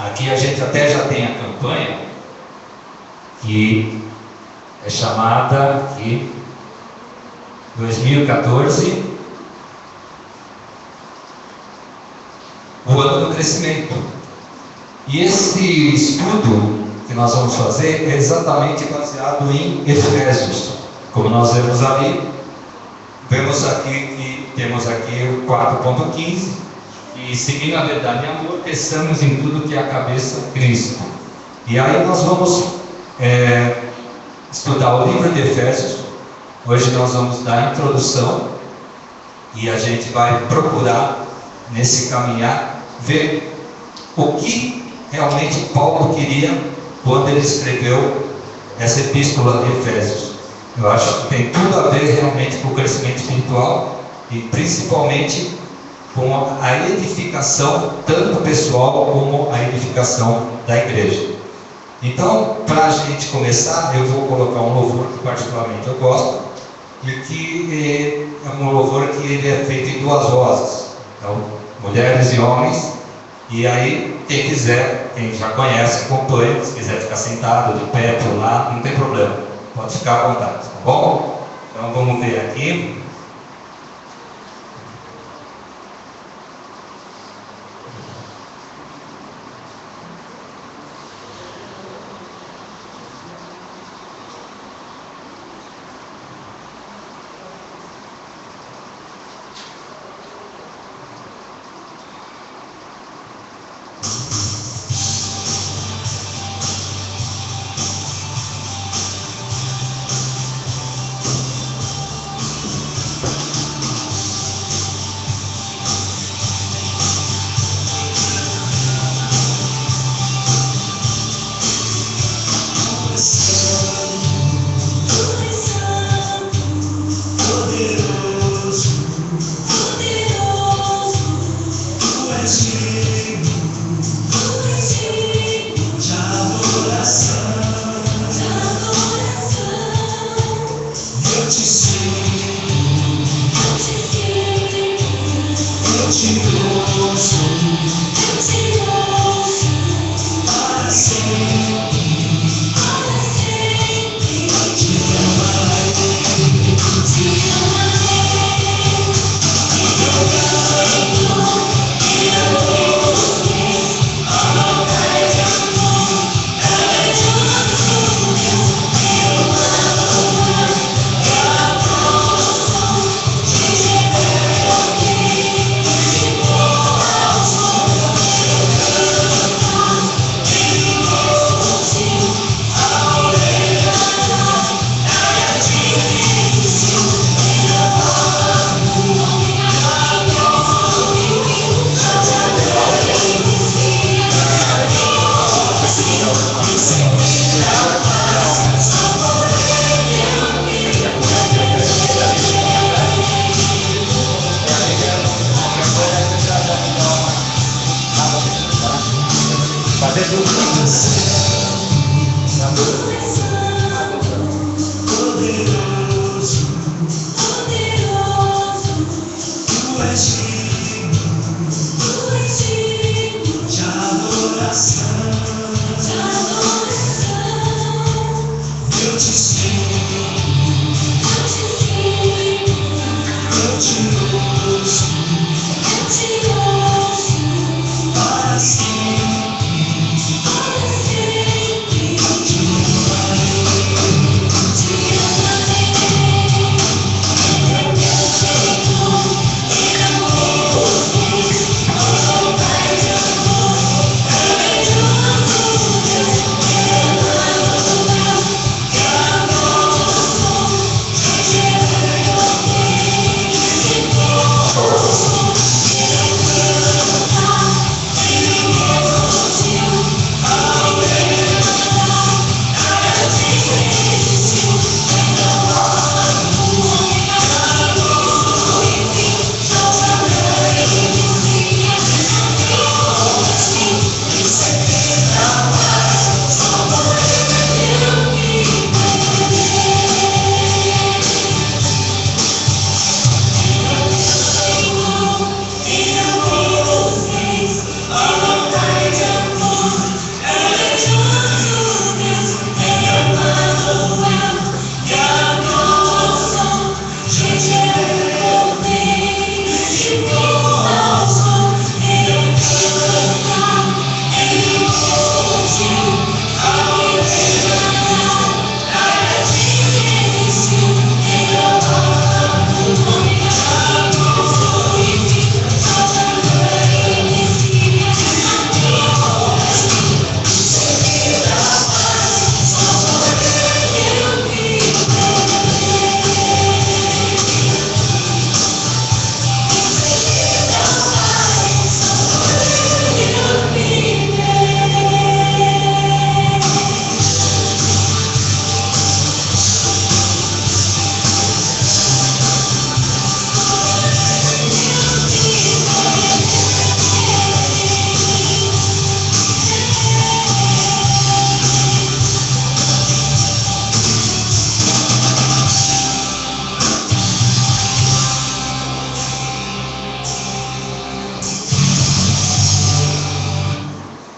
Aqui a gente até já tem a campanha, que é chamada aqui 2014, o ano do crescimento. E esse estudo que nós vamos fazer é exatamente baseado em Efésios. Como nós vemos ali, vemos aqui que temos aqui o 4.15, e seguindo a verdade e amor, cresçamos em tudo que é a cabeça Cristo. E aí nós vamos estudar o livro de Efésios. Hoje nós vamos dar a introdução e a gente vai procurar, nesse caminhar, ver o que realmente Paulo queria quando ele escreveu essa epístola de Efésios. Eu acho que tem tudo a ver realmente com o crescimento espiritual e principalmente com a edificação, tanto pessoal como a edificação da igreja. Então, para a gente começar, eu vou colocar um louvor que particularmente eu gosto, e que é um louvor que ele é feito em duas vozes, então, mulheres e homens. E aí, quem quiser, quem já conhece, acompanha. Se quiser ficar sentado, de pé, pular, não tem problema, pode ficar à vontade, tá bom? Então vamos ver aqui.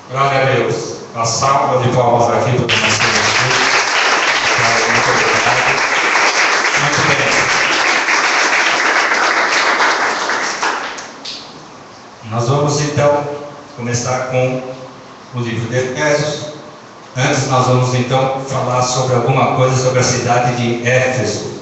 Glória a Deus. Uma salva de palmas aqui para o nosso Senhor. Muito obrigado. Muito bem. Nós vamos então começar com o livro de Efésios. Antes nós vamos então falar sobre alguma coisa sobre a cidade de Éfeso.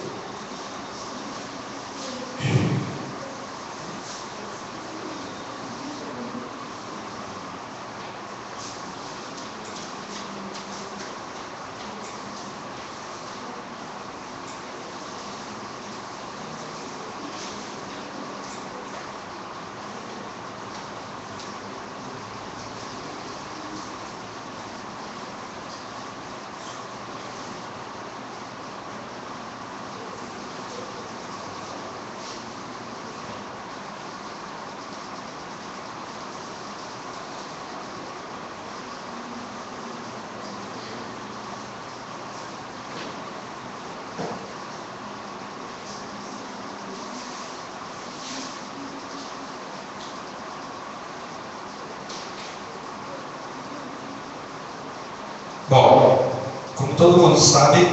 Bom, como todo mundo sabe,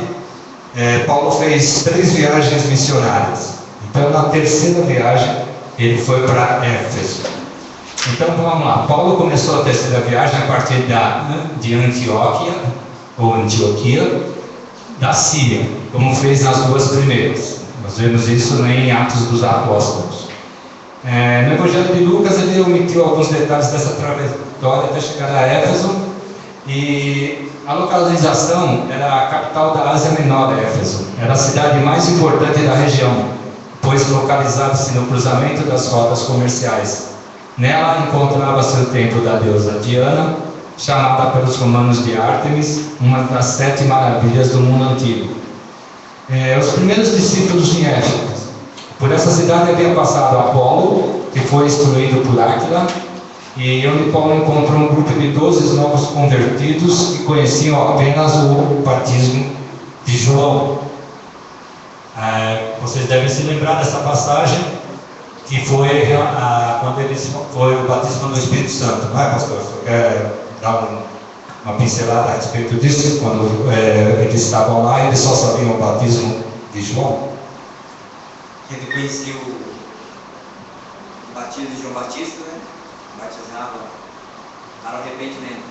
Paulo fez 3 viagens missionárias. Então, na terceira viagem, ele foi para Éfeso. Então, vamos lá. Paulo começou a terceira viagem a partir de Antioquia, da Síria, como fez nas 2 primeiras. Nós vemos isso em Atos dos Apóstolos. No Evangelho de Lucas, ele omitiu alguns detalhes dessa trajetória até chegar a Éfeso. E a localização era a capital da Ásia Menor, Éfeso. Era a cidade mais importante da região, pois localizava-se no cruzamento das rotas comerciais. Nela encontrava-se o templo da deusa Diana, chamada pelos romanos de Ártemis, uma das 7 maravilhas do mundo antigo. Os primeiros discípulos de Éfeso. Por essa cidade havia passado Apolo, que foi instruído por Áquila, e onde Paulo encontrou um grupo de 12 novos convertidos que conheciam apenas o batismo de João. Vocês devem se lembrar dessa passagem, que foi quando foi o batismo do Espírito Santo, não é, pastor? Você quer dar uma pincelada a respeito disso? Quando eles estavam lá, eles só sabiam o batismo de João. Ele conhecia o batismo de João Batista, né? Batizava para o arrependimento.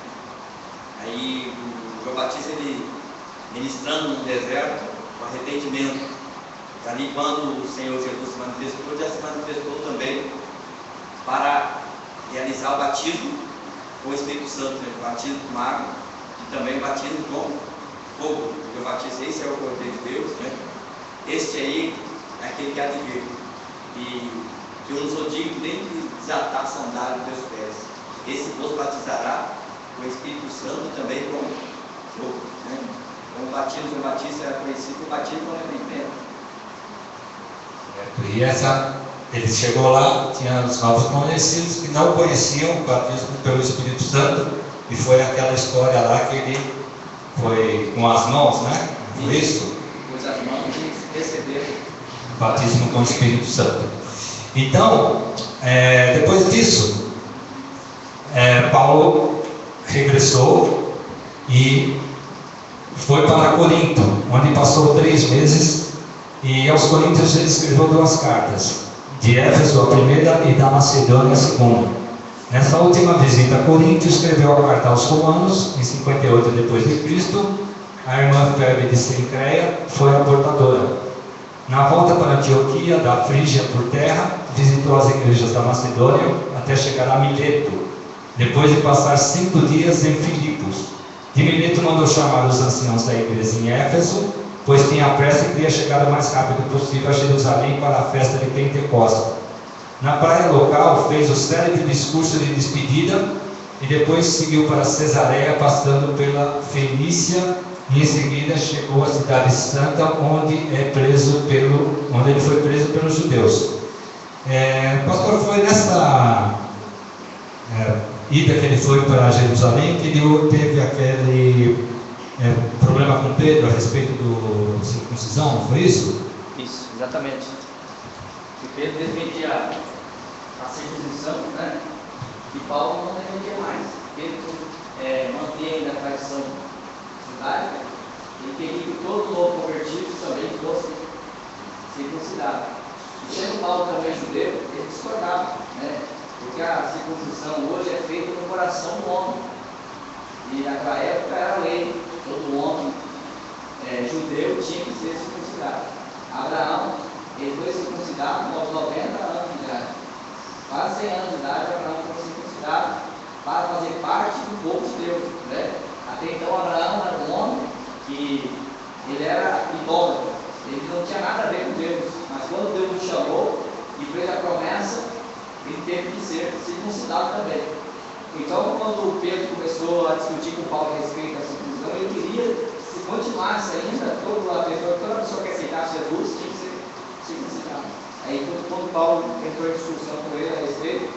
Aí o João Batista, ele ministrando no deserto o arrependimento. Ali quando o Senhor Jesus se manifestou, já se manifestou também para realizar o batismo com o Espírito Santo, né? O batismo com água e também o batismo com fogo. O João Batista, esse é o Cordeiro de Deus, né? Este aí é aquele que há de vir. E que eu não sou digno nem de desatar a sandália dos meus pés. Esse vos batizará com o Espírito Santo e também com fogo, né? Então, o batismo do Batista era conhecido como batismo com arrependimento. E ele chegou lá, tinha os novos conhecidos que não conheciam o batismo pelo Espírito Santo, e foi aquela história lá que ele foi com as mãos, né? Foi isso? Com as mãos e receberam o batismo com o Espírito Santo. Então, depois disso, Paulo regressou e foi para Corinto, onde passou 3 meses, e aos Coríntios ele escreveu 2 cartas, de Éfeso a primeira e da Macedônia a segunda. Nessa última visita a Corinto, escreveu a carta aos Romanos, em 58 depois de Cristo. A irmã Febe de Cencreia foi a portadora. Na volta para Antioquia, da Frígia por terra, visitou as igrejas da Macedônia até chegar a Mileto, depois de passar 5 dias em Filipos. De Mileto mandou chamar os anciãos da igreja em Éfeso, pois tinha pressa e queria chegar o mais rápido possível a Jerusalém para a festa de Pentecostes. Na praia local, fez o célebre discurso de despedida e depois seguiu para Cesareia, passando pela Fenícia, e em seguida chegou à cidade santa, onde ele foi preso pelos judeus. Pastor, foi nessa ida que ele foi para Jerusalém que ele teve aquele problema com Pedro a respeito da circuncisão, não foi isso? Isso, exatamente. E Pedro defendia a circuncisão, né? E Paulo não defendia mais. Pedro queria que todo novo convertido também fosse circuncidado. E sendo Paulo também judeu, ele discordava, né? Porque a circuncisão hoje é feita no coração do homem. E naquela época era lei, todo homem judeu tinha que ser circuncidado. Abraão, ele foi circuncidado aos 90 anos de idade. Quase 100 anos de idade, Abraão foi circuncidado para fazer parte do povo de Deus, né? Até então Abraão era um homem que ele era idólatra, ele não tinha nada a ver com Deus, mas quando Deus o chamou e fez a promessa, ele teve que ser circuncidado também. Então, quando Pedro começou a discutir com Paulo a respeito da circuncisão, ele queria, se continuasse ainda, toda pessoa que aceitasse Jesus tinha que ser circuncidado. Aí, quando Paulo entrou em discussão com ele a respeito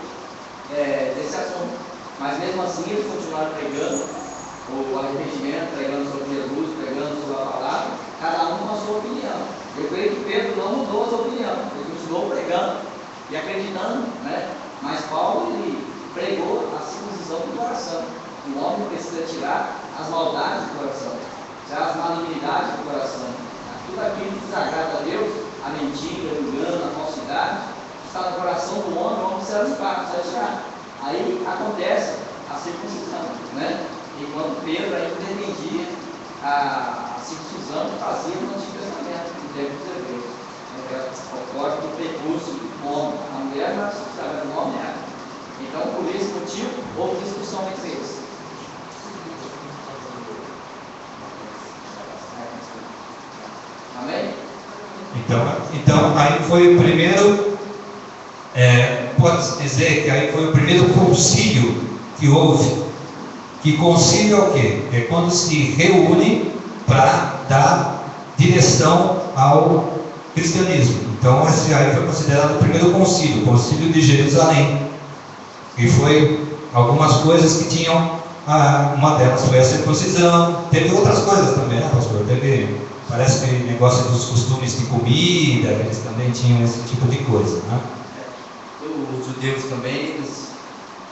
desse assunto, mas mesmo assim eles continuaram pregando o arrependimento, pregando sobre Jesus, pregando sobre a palavra, cada um com a sua opinião. Eu creio que Pedro não mudou a sua opinião, ele continuou pregando e acreditando, né? Mas Paulo, ele pregou a circuncisão do coração. O homem precisa tirar as maldades do coração, tirar as malignidades do coração. Tudo aquilo que desagrada a Deus, a mentira, o engano, a falsidade, está no coração do homem, o homem precisa limpar, precisa tirar. Aí acontece a circuncisão, né? E quando Pedro ainda defendia a circuncisão que fazia no Antigo Testamento, no tempo dos hebreus. O código do prepúcio do homem, a mulher não era circuncisada, o homem era. Então, por esse motivo, houve discussão entre eles. Amém? Então aí foi o primeiro, pode-se dizer que aí foi o primeiro concílio que houve. Que concílio é o quê? É quando se reúne para dar direção ao cristianismo. Então esse aí foi considerado o primeiro concílio, o concílio de Jerusalém. E foi algumas coisas que tinham, uma delas foi a circuncisão, teve outras coisas também, né, pastor? Parece que negócio dos costumes de comida, eles também tinham esse tipo de coisa, né? Os judeus também, eles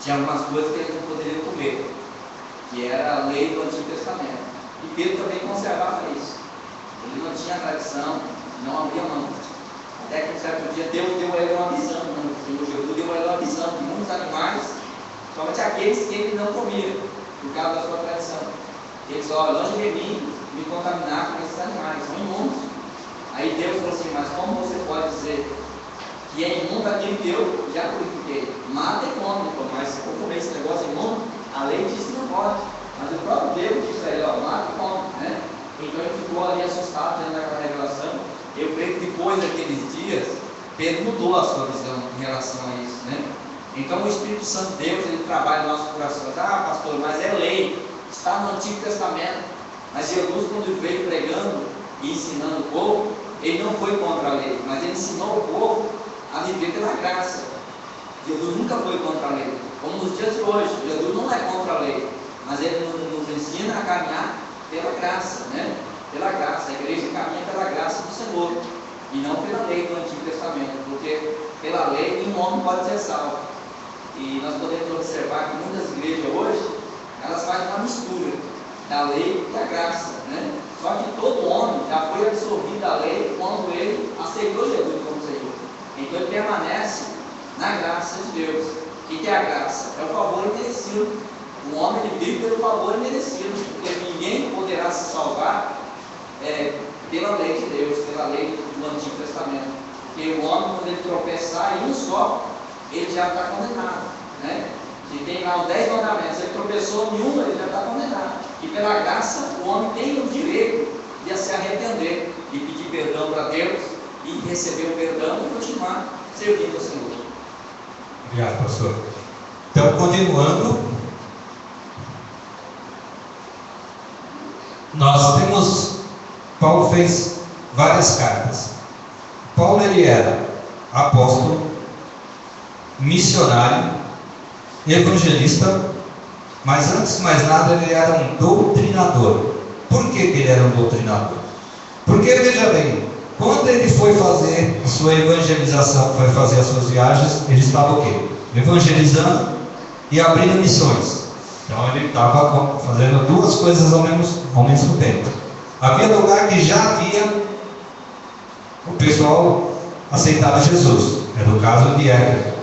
tinham algumas coisas que eles não poderiam comer, que era a lei do Antigo Testamento. E Pedro também conservava isso. Ele não tinha tradição, não abria mão. Até que um certo dia Deus deu a ele uma visão, o Senhor Jesus deu a ele uma visão de muitos animais, somente aqueles que ele não comia, por causa da sua tradição. Ele disse: olha, longe de mim me contaminar com esses animais, são imundos. Aí Deus falou assim: mas como você pode dizer que é imundo aquilo que eu já purifiquei? Mata e come. Mas se for comer esse negócio imundo, a lei diz que não pode. Mas o próprio Deus disse a ele: ó, mata e come, né? Então ele ficou ali assustado dentro daquela revelação. Eu creio que depois daqueles dias, Pedro mudou a sua visão em relação a isso, né? Então o Espírito Santo de Deus, ele trabalha no nosso coração. Ah, pastor, mas é lei, está no Antigo Testamento. Mas Jesus, quando veio pregando e ensinando o povo, ele não foi contra a lei, mas ele ensinou o povo a viver pela graça. Jesus nunca foi contra a lei, como nos dias de hoje. Jesus não é contra a lei, mas ele nos ensina a caminhar pela graça, né? Pela graça. A igreja caminha pela graça do Senhor e não pela lei do Antigo Testamento, porque pela lei nenhum homem pode ser salvo. E nós podemos observar que muitas igrejas hoje, elas fazem uma mistura da lei e da graça, né? Só que todo homem já foi absorvido da lei quando ele aceitou Jesus como Senhor. Então ele permanece na graça de Deus. O que é a graça? É o favor imerecido. O homem ele vive pelo favor imerecido, porque ninguém poderá se salvar pela lei de Deus, pela lei do Antigo Testamento. Porque o homem, quando ele tropeçar em um só, ele já está condenado, né? Se tem lá os 10 mandamentos, ele tropeçou em um, ele já está condenado. E pela graça, o homem tem o direito de se arrepender e pedir perdão para Deus e receber o perdão e continuar servindo ao Senhor. Obrigado, pastor. Então, continuando, nós temos, Paulo fez várias cartas. Paulo, ele era apóstolo, missionário, evangelista, mas antes de mais nada ele era um doutrinador. Por que ele era um doutrinador? Porque, veja bem, quando ele foi fazer a sua evangelização, foi fazer as suas viagens, ele estava o quê? Evangelizando e abrindo missões. Então ele estava fazendo duas coisas ao mesmo tempo. Havia lugar que já havia o pessoal aceitado Jesus. É no caso de Éfeso.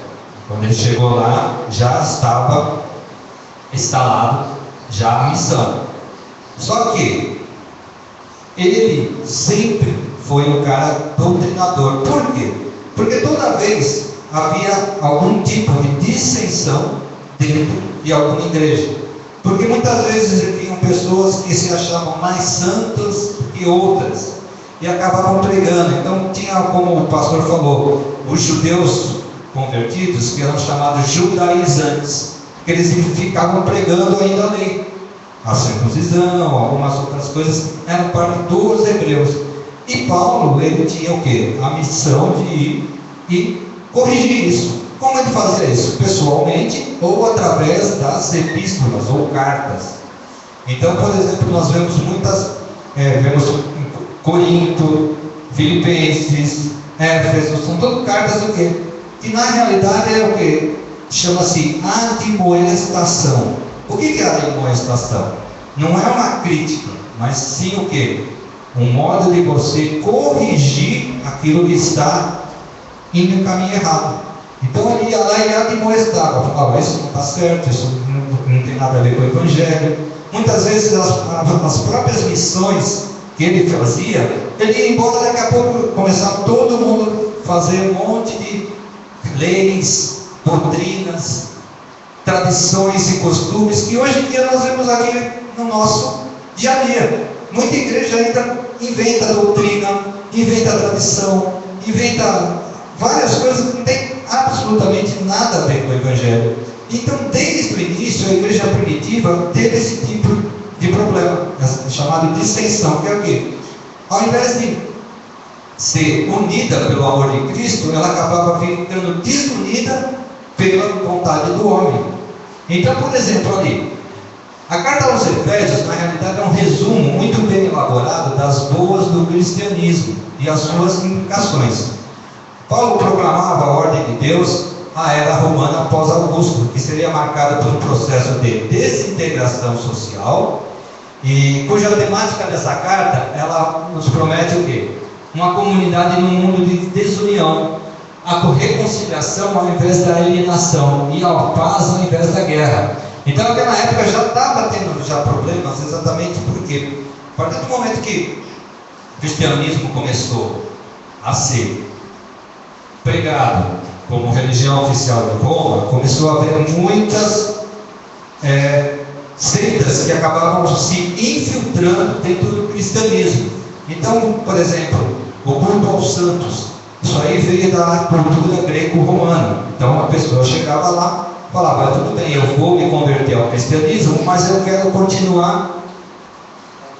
Quando ele chegou lá, já estava instalado já a missão. Só que ele sempre foi um cara doutrinador. Por quê? Porque toda vez havia algum tipo de dissensão dentro de alguma igreja. Porque muitas vezes haviam pessoas que se achavam mais santas que outras e acabavam pregando. Então tinha, como o pastor falou, os judeus convertidos, que eram chamados judaizantes, que eles ficavam pregando ainda a lei, a circuncisão, algumas outras coisas, eram parte dos hebreus. E Paulo, ele tinha o quê? A missão de ir e corrigir isso. Como ele fazia isso? Pessoalmente ou através das epístolas ou cartas. Então, por exemplo, nós vemos vemos Corinto, Filipenses, Éfeso, são todas cartas do quê? Que na realidade é o quê? Chama-se admoestação. O que é admoestação? Não é uma crítica, mas sim o quê? Um modo de você corrigir aquilo que está indo no caminho errado. Então ele ia lá e admoestava, falava, isso não está certo, isso não tem nada a ver com o Evangelho. Muitas vezes as próprias missões que ele fazia, ele ia embora, daqui a pouco começava todo mundo a fazer um monte de leis, doutrinas, tradições e costumes que hoje em dia nós vemos aqui no nosso dia a dia. Muita igreja ainda inventa doutrina, inventa tradição, inventa várias coisas que não tem absolutamente nada a ver com o Evangelho. Então, desde o início, a igreja primitiva teve esse tipo de problema, chamado dissensão, que é o quê? Ao invés de ser unida pelo amor de Cristo, ela acabava ficando desunida pela vontade do homem. Então, por exemplo, ali, a carta aos Efésios, na realidade, é um resumo muito bem elaborado das boas do cristianismo e as suas implicações. Paulo proclamava a ordem de Deus à era romana após Augusto, que seria marcada por um processo de desintegração social, e cuja temática dessa carta, ela nos promete o quê? Uma comunidade num mundo de desunião, a reconciliação ao invés da alienação e a paz ao invés da guerra. Então naquela época já estava tendo problemas, exatamente porque a partir do momento que o cristianismo começou a ser pregado como religião oficial de Roma, começou a haver muitas seitas que acabavam se infiltrando dentro do cristianismo. Então, por exemplo, o culto aos santos, isso aí veio da cultura greco-romana. Então a pessoa chegava lá, falava, tudo bem, eu vou me converter ao cristianismo, mas eu quero continuar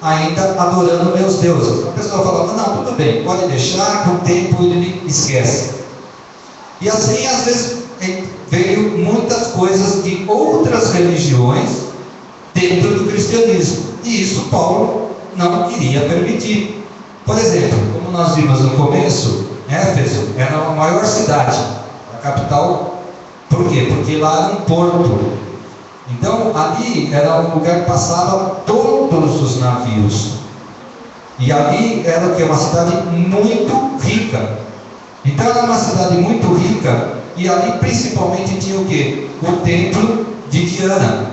ainda adorando meus deuses. A pessoa falava, não, tudo bem, pode deixar, com o tempo ele esquece. E assim, às vezes, veio muitas coisas de outras religiões dentro do cristianismo. E isso Paulo não queria permitir. Por exemplo, como nós vimos no começo, Éfeso era a maior cidade, a capital. Por quê? Porque lá era um porto. Então, ali era um lugar que passava todos os navios. E ali era o que? Uma cidade muito rica. Então era uma cidade muito rica, e ali principalmente tinha o quê? O templo de Diana.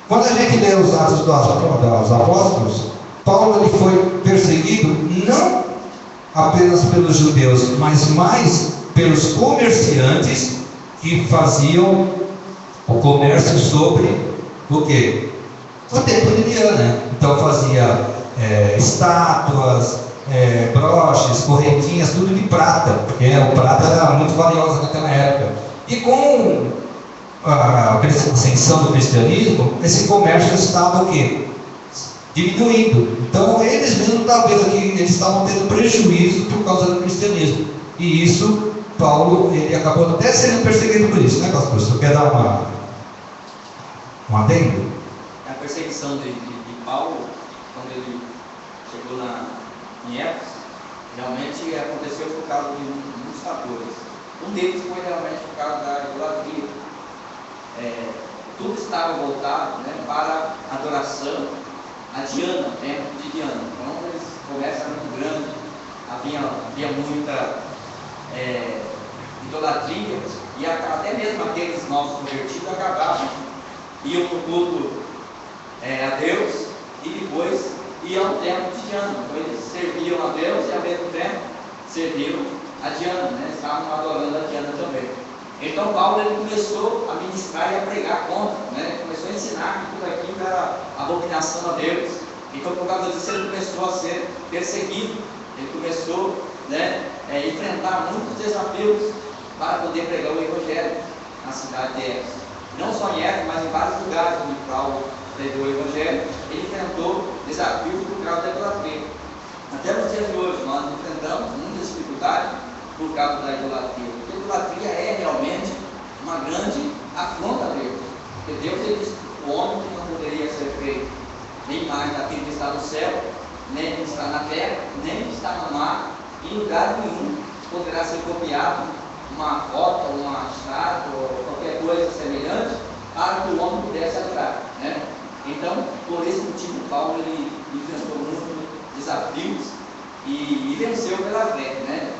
Quando a gente lê os Atos dos Apóstolos, Paulo ele foi perseguido não apenas pelos judeus, mas mais pelos comerciantes que faziam o comércio sobre o quê? O templo de Diana. Então fazia estátuas, broches, correntinhas, tudo de prata, porque o prata era muito valiosa naquela época. E com a ascensão do cristianismo, esse comércio estava o quê? Diminuindo. Então eles mesmos estavam vendo que eles estavam tendo prejuízo por causa do cristianismo. E isso, Paulo, ele acabou até sendo perseguido por isso, né, pastor? Você quer dar um adendo? A perseguição de Paulo, quando ele chegou em Éfeso, realmente aconteceu por causa de muitos fatores. Um deles foi realmente por causa da idolatria. Tudo estava voltado, né, para a adoração a Diana, o templo de Diana. Então, eles começam muito grande, havia muita idolatria, e até mesmo aqueles novos convertidos acabavam, iam no culto a Deus e depois iam ao templo de Diana. Então, eles serviam a Deus e ao mesmo tempo serviam a Diana, né? Estavam adorando a Diana também. Então Paulo ele começou a ministrar e a pregar contra, né? Começou a ensinar que tudo aquilo era abominação a Deus. Então por causa disso ele começou a ser perseguido, ele começou, né, a enfrentar muitos desafios para poder pregar o Evangelho na cidade de Éfeso. Não só em Éfeso, mas em vários lugares onde Paulo pregou o Evangelho, ele enfrentou desafios por causa da idolatria. Até nos dias de hoje nós enfrentamos muitas dificuldades por causa da idolatria. Porque a idolatria é realmente uma grande afronta a Deus. Porque Deus ele disse que o homem que não poderia ser feito nem mais daquele que está no céu, nem que está na terra, nem que está no mar, em lugar nenhum poderá ser copiado uma foto, uma estátua ou qualquer coisa semelhante para que o homem pudesse adorar, né? Então, por esse motivo, Paulo ele enfrentou muitos desafios e venceu pela fé, né?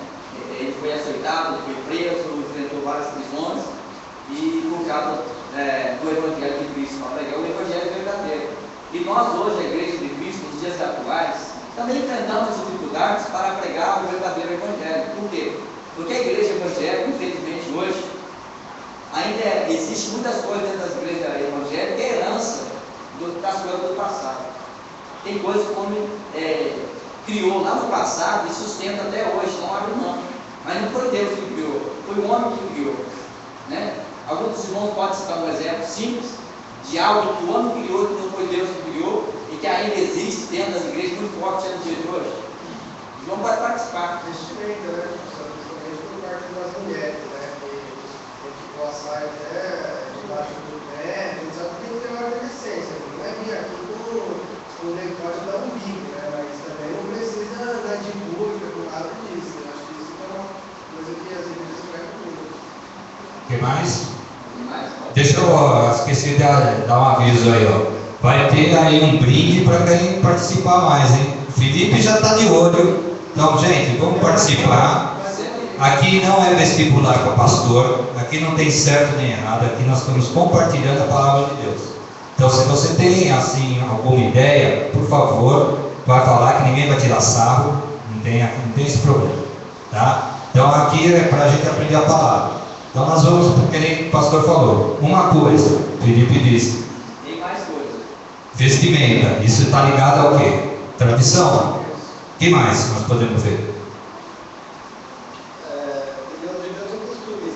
Ele foi açoitado, foi preso, enfrentou várias prisões e por causa do Evangelho de Cristo, para pregar o Evangelho verdadeiro. E nós hoje, a Igreja de Cristo, nos dias atuais, também enfrentamos dificuldades para pregar o verdadeiro Evangelho. Por quê? Porque a Igreja Evangélica, infelizmente hoje, ainda existe muitas coisas dentro das igrejas evangélicas que é herança das coisas do passado. Tem coisas que o homem criou lá no passado e sustenta até hoje, não abre mão. Mas não foi Deus que criou, foi o homem que criou, né? Alguns dos irmãos podem citar um exemplo simples de algo que o homem criou, que não foi Deus que criou e que ainda existe dentro das igrejas muito forte no dia de hoje. O João pode participar. Vestimenta, né? Principalmente por parte das mulheres, né? Que ficou a saia até debaixo do pé, só que tem que ter uma adolescência, não é vir aqui com o negócio da umbigo, né? Mas também não precisa dar de pública por nada disso. Eu acho que isso é uma coisa que as igrejas pegam muito. O que mais? Deixa eu esqueci de dar um aviso aí, ó. Vai ter aí um brinde para quem participar mais, hein? O Felipe já está de olho. Então, gente, vamos participar. Aqui não é vestibular para pastor. Aqui não tem certo nem errado. Aqui nós estamos compartilhando a palavra de Deus. Então, se você tem assim alguma ideia, por favor, vai falar que ninguém vai tirar sarro. Não tem esse problema, tá? Então, aqui é para a gente aprender a palavra. Então nós vamos, porque nem o pastor falou, uma coisa, Felipe disse. Tem mais coisas. Vestimenta, isso está ligado ao quê? Tradição. O que mais nós podemos ver? Deus é um costume,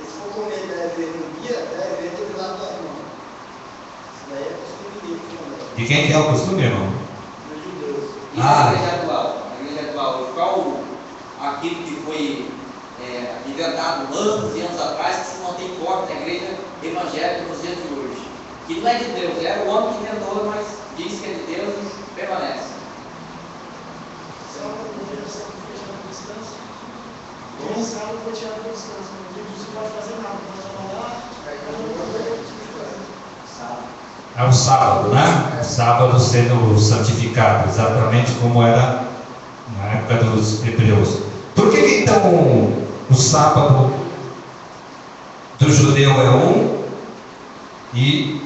se for comer no dia, evento do lado da mão. Isso daí é costume dele também. De quem que é o costume, irmão? Dos judeus. E a igreja atual, qual aquilo que foi inventado anos e anos atrás, que se mantém forte na igreja evangélica nos dias de hoje? Que não é de Deus, era o homem que inventou, mas diz que é de Deus e permanece. Sábado foi fechado por distância. Como sábado foi tirado por distância. No dia você não pode fazer nada, pode trabalhar, É o sábado, né? O sábado sendo santificado, exatamente como era na época dos hebreus. Por que então o sábado do judeu é um e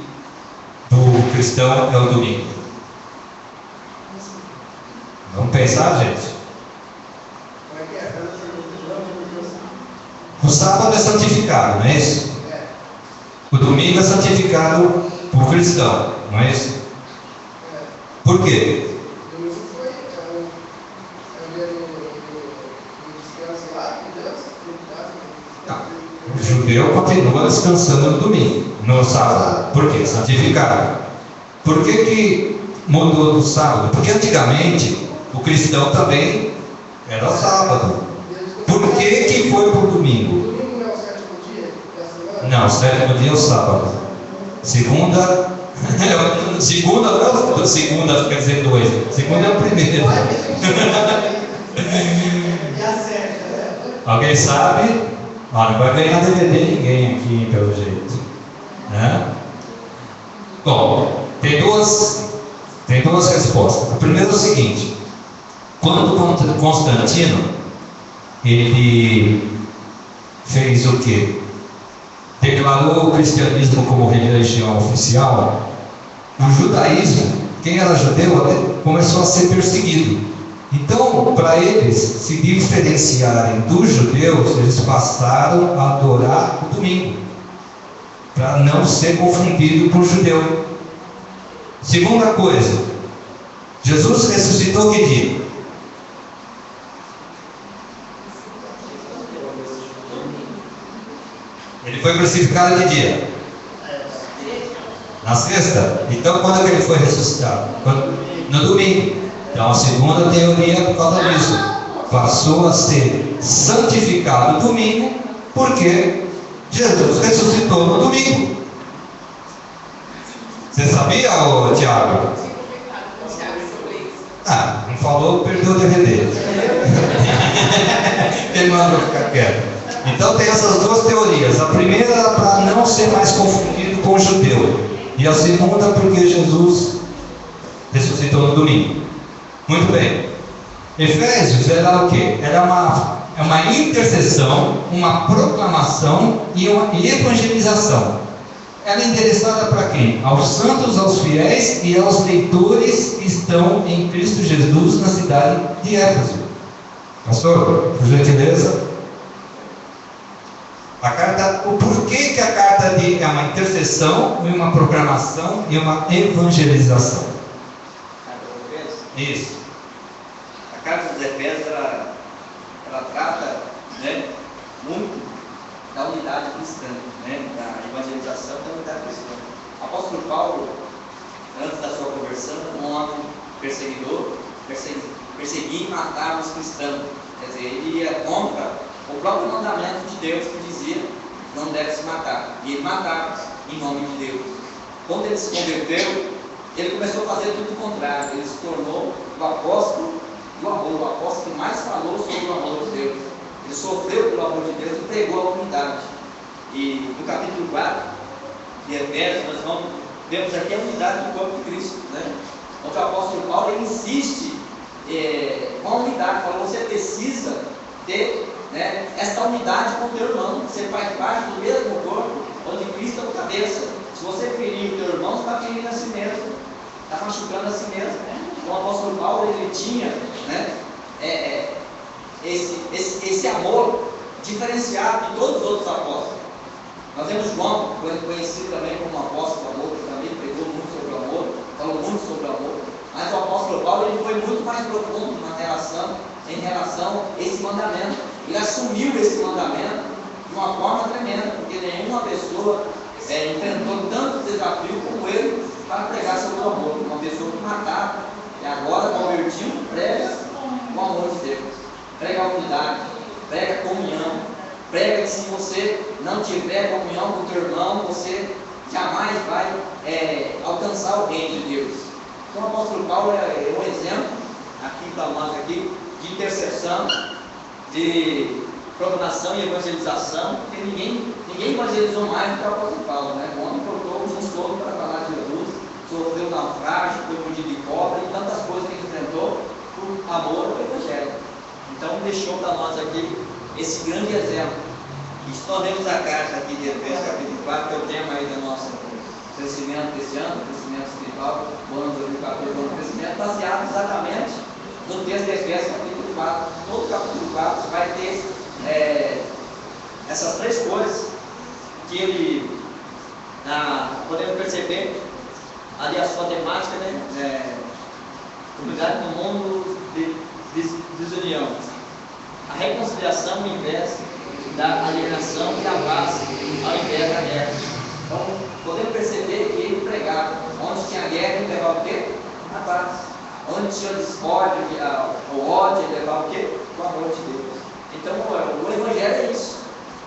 do cristão é o domingo? Vamos pensar, gente. O sábado é santificado, não é isso? O domingo é santificado por cristão, não é isso? Por quê? O judeu continua descansando no domingo, no sábado. Por quê? Santificado. Por que mudou do sábado? Porque antigamente o cristão também era o sábado. Por que foi para o domingo? Domingo não é o sétimo dia da semana? Não, o sétimo dia é o sábado. Segunda quer dizer dois. Segunda é o primeiro. Alguém sabe? Olha, não vai ganhar DVD ninguém aqui, pelo jeito. Né? Bom, tem Tem duas respostas. A primeira é o seguinte: quando Constantino ele fez o quê? Declarou o cristianismo como religião oficial, o judaísmo, quem era judeu, começou a ser perseguido. Então, para eles se diferenciarem dos judeus, eles passaram a adorar o domingo, para não ser confundido por judeu. Segunda coisa, Jesus ressuscitou que dia? Ele foi crucificado que dia? Na sexta? Então quando que ele foi ressuscitado? No domingo. Então a segunda teoria é por causa disso. Passou a ser santificado no domingo, porque Jesus ressuscitou no domingo. Você sabia, Tiago? Não falou, perdeu o DVD. Ele mandou ficar quieto. Então tem essas duas teorias. A primeira era para não ser mais confundido com o judeu. E a segunda porque Jesus ressuscitou no domingo. Muito bem. Efésios era o quê? Era uma intercessão, uma proclamação e uma evangelização. Ela é endereçada para quem? Aos santos, aos fiéis e aos leitores que estão em Cristo Jesus na cidade de Éfeso. Pastor, por gentileza. O porquê que a carta é uma intercessão, e uma proclamação e uma evangelização? Carta dos Efésios? Isso. A carta dos Efésios, ela trata, né, muito da unidade cristã, né, da evangelização da unidade cristã. O apóstolo Paulo, antes da sua conversão, um homem perseguidor, perseguia e matava os cristãos. Quer dizer, ele ia contra o próprio mandamento de Deus que dizia não deve se matar. E ele matava em nome de Deus. Quando ele se converteu, ele começou a fazer tudo o contrário. Ele se tornou o apóstolo do amor, o apóstolo que mais falou sobre o amor de Deus. Ele sofreu pelo amor de Deus e pregou a unidade. E no capítulo 4 de Efésios, nós vemos aqui a unidade do corpo de Cristo, né? Onde o apóstolo Paulo ele insiste com a unidade, falou: você precisa ter, né, esta unidade com o teu irmão. Você faz parte do mesmo corpo onde Cristo é o cabeça. Se você ferir o teu irmão, você está ferindo a si mesmo, está machucando a si mesmo. Então o apóstolo Paulo ele tinha, né, esse amor diferenciado de todos os outros apóstolos. Nós temos João, conhecido também como apóstolo do amor, que também pregou muito sobre o amor, falou muito sobre o amor. Mas o apóstolo Paulo ele foi muito mais profundo em relação a esse mandamento. Ele assumiu esse mandamento de uma forma tremenda, porque nenhuma pessoa enfrentou tanto desafio como ele para pregar sobre o amor. Uma pessoa que matava e agora convertiu, prega o amor de Deus, prega a unidade, prega a comunhão, prega que se você não tiver comunhão com o teu irmão, você jamais vai alcançar o reino de Deus. Então o apóstolo Paulo é um exemplo aqui para nós aqui de intercessão, de proclamação e evangelização, porque ninguém evangelizou mais do que o apóstolo Paulo, né? O homem cortou o mundo todo para falar de Jesus, sofreu naufrágio, foi mordido de cobra e tantas coisas que ele enfrentou por amor ao evangelho. Então deixou para nós aqui esse grande exemplo. E se nós lemos a carta aqui de Efésios, capítulo 4, que é o tema aí do nosso crescimento desse ano, crescimento espiritual, o ano 2014, o ano de crescimento, baseado exatamente no texto de Efésios, capítulo 4. Todo capítulo 4 vai ter essas três coisas que ele, podemos perceber ali a sua temática, né? Unidade no mundo de desunião. A reconciliação ao invés da alienação e a paz ao invés da guerra. Então, podemos perceber que ele pregava onde tinha guerra, ele levava o quê? A paz. Onde tinha discórdia, o ódio, ele levava o quê? O amor de Deus. Então, o Evangelho é isso.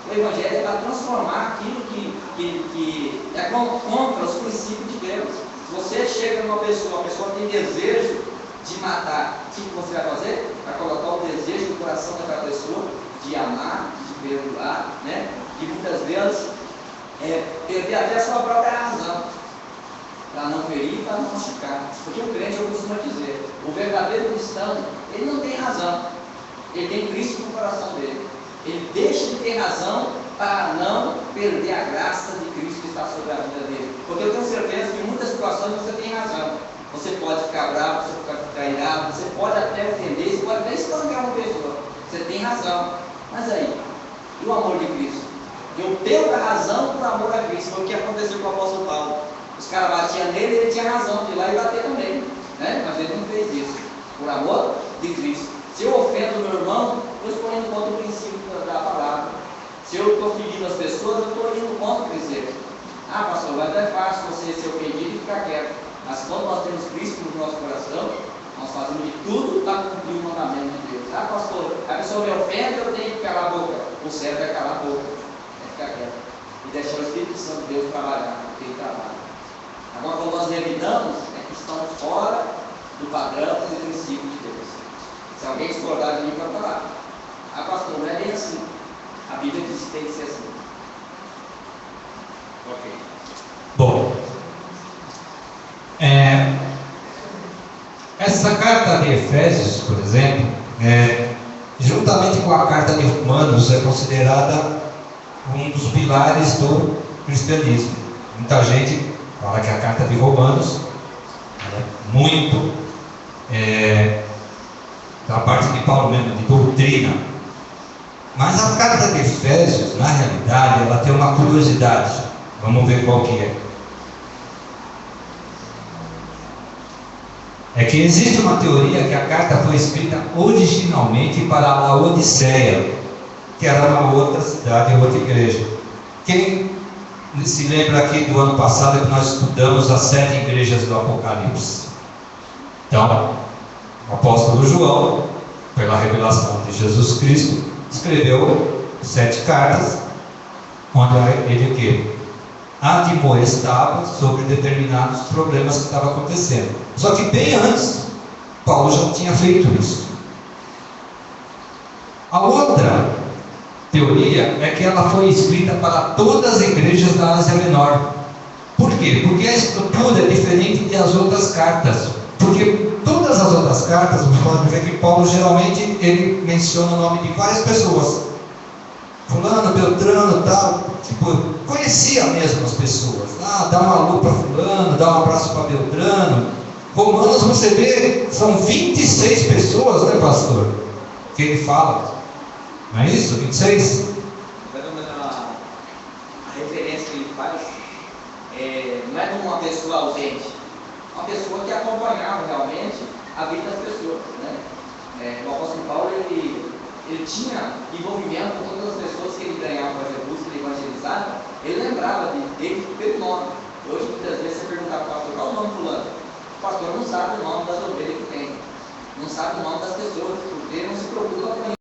O Evangelho é para transformar aquilo que é contra os princípios de Deus. Se você chega numa pessoa, a pessoa tem desejo de matar, o que você vai fazer? Vai colocar o desejo no coração daquela pessoa de amar, de perdoar, né? E muitas vezes perder até a sua própria razão. para não ferir e para não machucar. Porque o crente, eu costumo dizer, o verdadeiro cristão, ele não tem razão, ele tem Cristo no coração dele. Ele deixa de ter razão para não perder a graça de Cristo que está sobre a vida dele. Porque eu tenho certeza que em muitas situações você tem razão. Você pode ficar bravo, você pode ficar irado, você pode até ofender, você pode até espancar uma pessoa. Você tem razão. Mas aí, e o amor de Cristo? Eu tenho a razão por amor a Cristo. Foi o que aconteceu com o apóstolo Paulo. Os caras batiam nele e ele tinha razão de ir lá e bater também. Né? Mas ele não fez isso. Por amor de Cristo. Se eu ofendo meu irmão, eu estou indo contra o princípio da palavra. Se eu estou ferindo as pessoas, eu estou indo contra o princípio. Ah, pastor, mas não é fácil você ser ofendido e ficar quieto. Mas quando nós temos Cristo no nosso coração, nós fazemos de tudo para cumprir o mandamento de Deus. Ah, pastor, a pessoa me ofende, eu tenho que calar a boca. O certo é calar a boca, é ficar quieto. E deixar o Espírito Santo de Deus trabalhar, porque ele trabalha. Agora, quando nós revidamos, é que estamos fora do padrão e do princípio de Deus. Se alguém discordar de mim, pode falar. Ah, pastor, não é bem assim. A Bíblia diz que tem que ser assim. Ok. Bom, essa carta de Efésios, por exemplo, juntamente com a carta de Romanos, é considerada um dos pilares do cristianismo. Muita gente fala que a carta de Romanos é muito da parte de Paulo mesmo, de doutrina. Mas a carta de Efésios, na realidade, ela tem uma curiosidade. Vamos ver qual que é. É que existe uma teoria que a carta foi escrita originalmente para a Laodiceia, que era uma outra cidade, outra igreja. Quem se lembra aqui do ano passado que nós estudamos as 7 igrejas do Apocalipse? Então, o apóstolo João, pela revelação de Jesus Cristo, escreveu 7 cartas, onde ele o quê? Admoestava sobre determinados problemas que estavam acontecendo. Só que bem antes, Paulo já tinha feito isso. A outra teoria é que ela foi escrita para todas as igrejas da Ásia Menor. Por quê? Porque a estrutura é diferente das outras cartas. Porque todas as outras cartas, você pode ver que Paulo geralmente ele menciona o nome de várias pessoas. Fulano, Beltrano, tal. Tipo, conhecia mesmo as pessoas. Ah, dá um alô para fulano, dá um abraço para Beltrano. Romanos, você vê, são 26 pessoas, né, pastor? Que ele fala. Não é isso? 26? A referência que ele faz não é de uma pessoa ausente, uma pessoa que acompanhava realmente a vida das pessoas, né? O apóstolo Paulo, ele tinha envolvimento com todas as pessoas que ele ganhava para Jesus, que ele evangelizava, ele lembrava dele pelo nome. Hoje, muitas vezes, você perguntar para o pastor, qual é o nome fulano? O pastor não sabe o nome das ovelhas que tem, não sabe o nome das pessoas, porque ele não se preocupa com